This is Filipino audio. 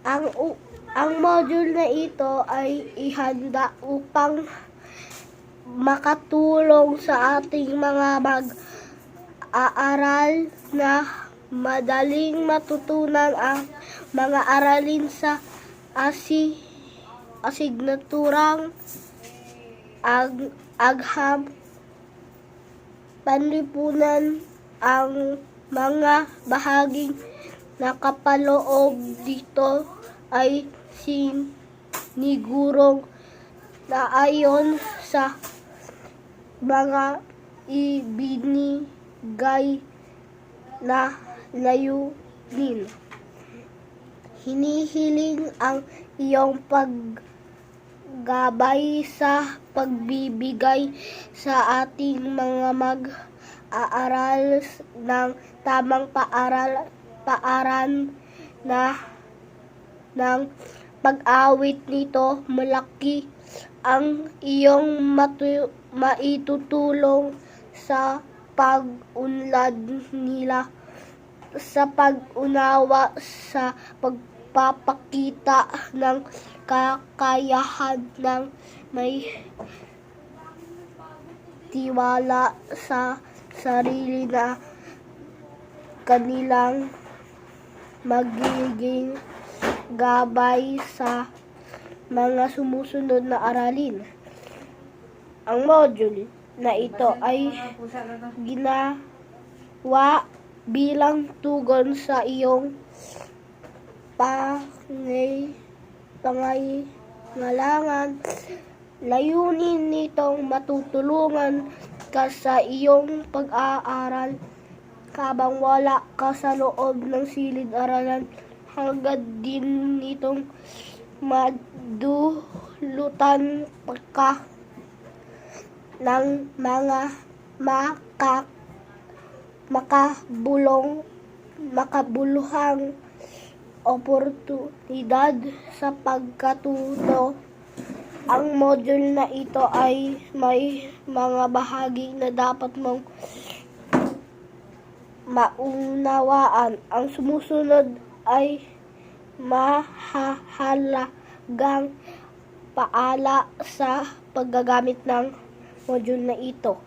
Ang ang module na ito ay ihanda upang makatulong sa ating mga mag-aaral na madaling matutunan ang mga aralin sa asignaturang agham panlipunan. Ang mga bahaging nakapaloob dito ay sinigurong naayon sa mga ibinigay na layunin. Hinihiling ang iyong paggabay sa pagbibigay sa ating mga mag-aaral ng tamang paaran na ng pag-awit nito. Malaki ang iyong maitutulong sa pag-unlad nila sa pag-unawa sa pagpapakita ng kakayahan ng may tiwala sa sarili na kanilang magiging gabay sa mga sumusunod na aralin. Ang module na ito ay ginawa bilang tugon sa iyong pangailangan. Layunin nitong matutulungan ka sa iyong pag-aaral habang wala ka sa loob ng silid-aralan. Hangad din nitong madulutan ka ng mga makabuluhang oportunidad sa pagkatuto. Ang module na ito ay may mga bahagi na dapat mong maunawaan. Ang sumusunod ay mahahalagang paala sa paggagamit ng module na ito.